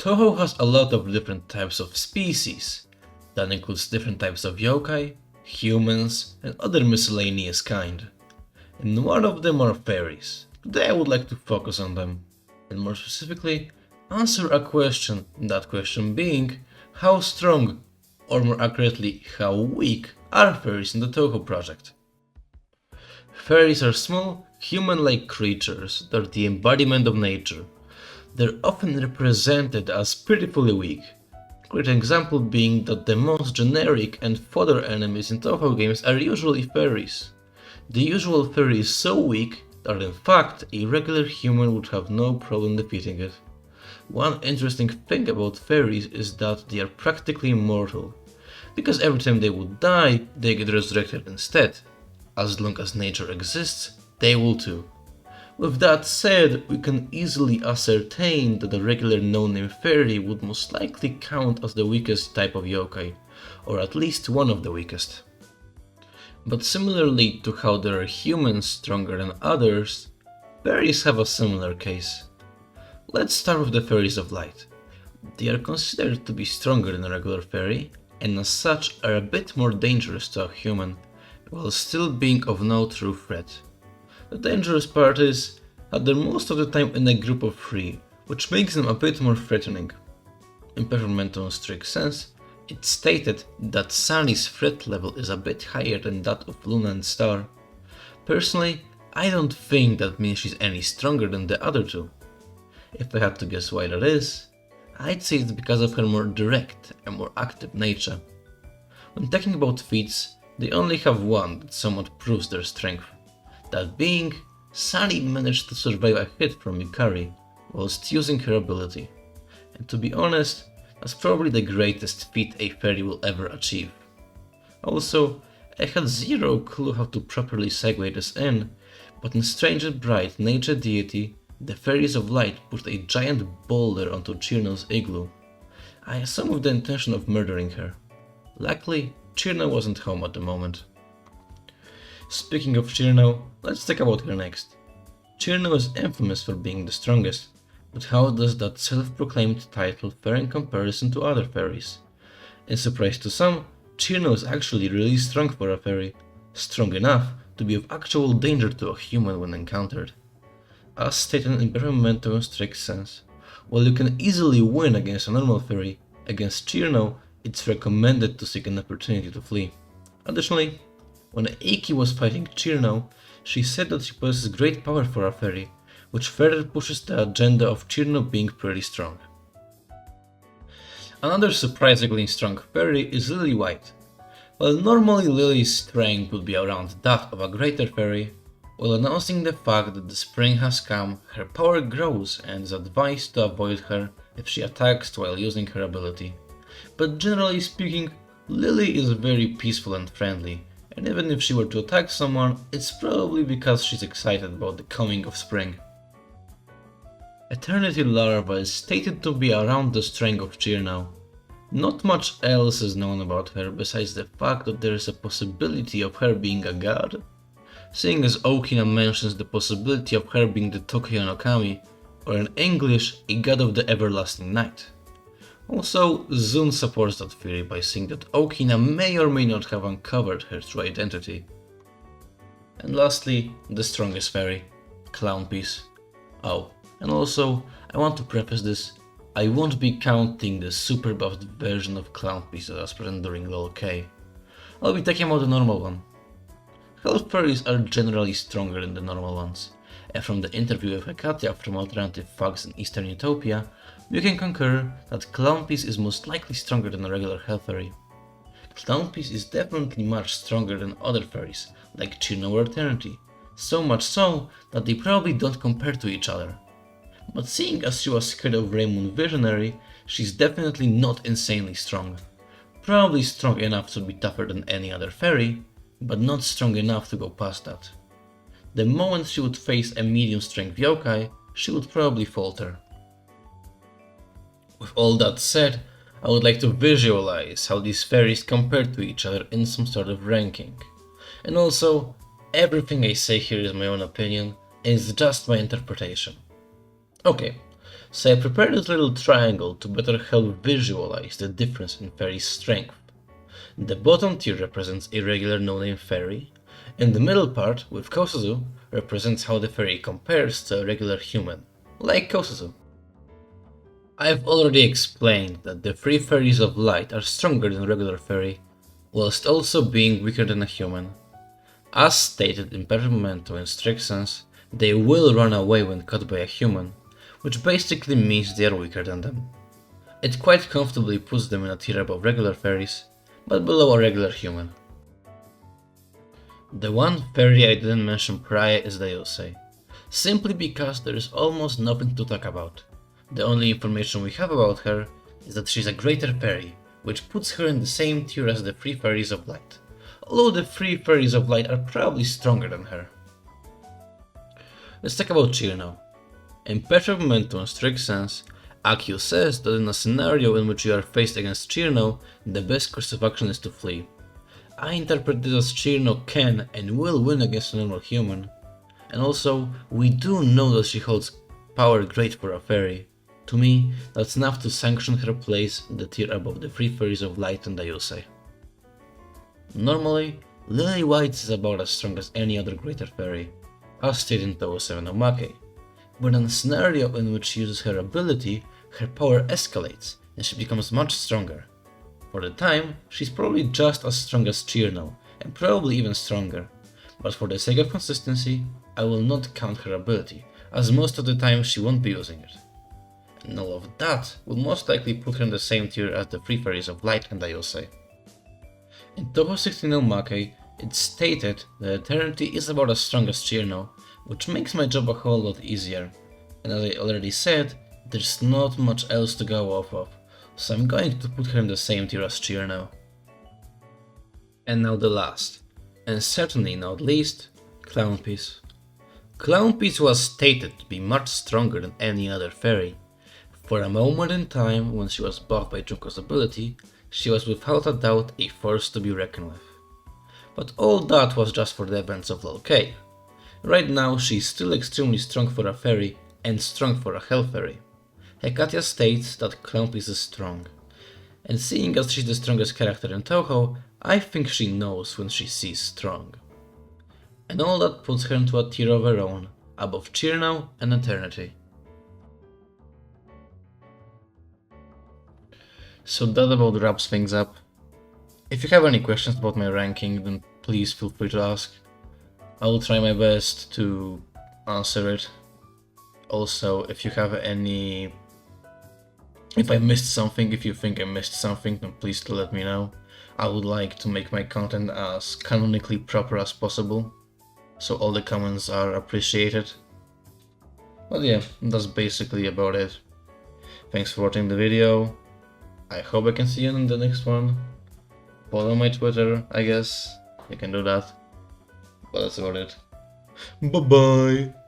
Touhou has a lot of different types of species. That includes different types of yokai, humans, and other miscellaneous kind. And one of them are fairies. Today I would like to focus on them, and more specifically, answer a question, that question being, how strong, or more accurately, how weak are fairies in the Touhou project? Fairies are small, human-like creatures that are the embodiment of nature. They're often represented as pitifully weak. A great example being that the most generic and fodder enemies in Touhou games are usually fairies. The usual fairy is so weak that in fact a regular human would have no problem defeating it. One interesting thing about fairies is that they are practically immortal, because every time they would die, they get resurrected instead. As long as nature exists, they will too. With that said, we can easily ascertain that a regular no-name fairy would most likely count as the weakest type of yokai, or at least one of the weakest. But similarly to how there are humans stronger than others, fairies have a similar case. Let's start with the fairies of light. They are considered to be stronger than a regular fairy, and as such are a bit more dangerous to a human, while still being of no true threat. The dangerous part is that they're most of the time in a group of 3, which makes them a bit more threatening. In Peppermento's strict sense, it's stated that Sunny's threat level is a bit higher than that of Luna and Star. Personally, I don't think that means she's any stronger than the other two. If I had to guess why that is, I'd say it's because of her more direct and more active nature. When talking about feats, they only have one that somewhat proves their strength. That being, Sunny managed to survive a hit from Yukari whilst using her ability. And to be honest, that's probably the greatest feat a fairy will ever achieve. Also, I had zero clue how to properly segue this in, but in Strange and Bright Nature Deity, the Fairies of Light put a giant boulder onto Cirno's igloo. I assume with the intention of murdering her. Luckily, Cirno wasn't home at the moment. Speaking of Cirno, let's talk about her next. Cirno is infamous for being the strongest, but how does that self-proclaimed title fare in comparison to other fairies? In surprise to some, Cirno is actually really strong for a fairy, strong enough to be of actual danger to a human when encountered. As stated in Peppermento's strict sense, while you can easily win against a normal fairy, against Cirno, it's recommended to seek an opportunity to flee. Additionally, when Eiki was fighting Cirno, she said that she possesses great power for a fairy, which further pushes the agenda of Cirno being pretty strong. Another surprisingly strong fairy is Lily White. While normally Lily's strength would be around that of a greater fairy, while announcing the fact that the spring has come, her power grows and is advised to avoid her if she attacks while using her ability. But generally speaking, Lily is very peaceful and friendly, and even if she were to attack someone, it's probably because she's excited about the coming of spring. Eternity Larva is stated to be around the strength of Cirno. Not much else is known about her besides the fact that there is a possibility of her being a god, seeing as Okina mentions the possibility of her being the Tokyo no Kami, or in English, a god of the everlasting night. Also, Zun supports that theory by saying that Okina may or may not have uncovered her true identity. And lastly, the strongest fairy, Clownpiece. Oh, and also, I want to preface this, I won't be counting the super buffed version of Clownpiece that was present during LoL-K. I'll be talking about the normal one. Health fairies are generally stronger than the normal ones, and from the interview with Hekatia from Alternative Facts in Eastern Utopia, we can concur that Clownpiece is most likely stronger than a regular health fairy. Clownpiece is definitely much stronger than other fairies, like Cirno or Eternity, so much so that they probably don't compare to each other. But seeing as she was scared of Raymond Visionary, she's definitely not insanely strong. Probably strong enough to be tougher than any other fairy, but not strong enough to go past that. The moment she would face a medium strength yokai, she would probably falter. With all that said, I would like to visualize how these fairies compare to each other in some sort of ranking. And also, everything I say here is my own opinion and is just my interpretation. Okay, So I prepared this little triangle to better help visualize the difference in fairy's strength. The bottom tier represents a regular no-name fairy, and the middle part, with Kosuzu, represents how the fairy compares to a regular human, like Kosuzu. I've already explained that the three fairies of light are stronger than a regular fairy, whilst also being weaker than a human. As stated in Perfect Memento and Strict Sense, they will run away when caught by a human, which basically means they are weaker than them. It quite comfortably puts them in a tier above regular fairies, but below a regular human. The one fairy I didn't mention prior is the Yosei, simply because there is almost nothing to talk about. The only information we have about her is that she's a greater fairy, which puts her in the same tier as the three fairies of light, although the three fairies of light are probably stronger than her. Let's talk about Cirno. In Perfect Memento and Strict Sense, Akio says that in a scenario in which you are faced against Cirno, the best course of action is to flee. I interpret this as Cirno can and will win against a normal human. And also, we do know that she holds power great for a fairy. To me, that's enough to sanction her place in the tier above the three fairies of light and the Yosei. Normally, Lily White is about as strong as any other greater fairy, as stated in Touhou 7 Omake. But in a scenario in which she uses her ability, her power escalates and she becomes much stronger. For the time, she's probably just as strong as Cirno, and probably even stronger, but for the sake of consistency, I will not count her ability, as most of the time she won't be using it. And all of that will most likely put her in the same tier as the three fairies of light and the Yosei. In Touhou 16 Omake, it's stated that Eternity is about as strong as Cirno, which makes my job a whole lot easier, and as I already said, there's not much else to go off of, so I'm going to put her in the same tier as Cirno. And now the last, and certainly not least, Clownpiece. Clownpiece was stated to be much stronger than any other fairy. For a moment in time, when she was buffed by Junko's ability, she was without a doubt a force to be reckoned with. But all that was just for the events of LOL-K. Right now she is still extremely strong for a fairy and strong for a hell fairy. Hekatia states that Clownpiece is strong, and seeing as she's the strongest character in Touhou, I think she knows when she sees strong. And all that puts her into a tier of her own, above Cirno and Eternity. So that about wraps things up. If you have any questions about my ranking, then please feel free to ask. I will try my best to answer it. Also, if you have any... if I missed something, if you think I missed something, then please do let me know. I would like to make my content as canonically proper as possible, so all the comments are appreciated. But yeah, that's basically about it. Thanks for watching the video. I hope I can see you in the next one. Follow my Twitter, I guess. You can do that. But that's about it. Bye bye!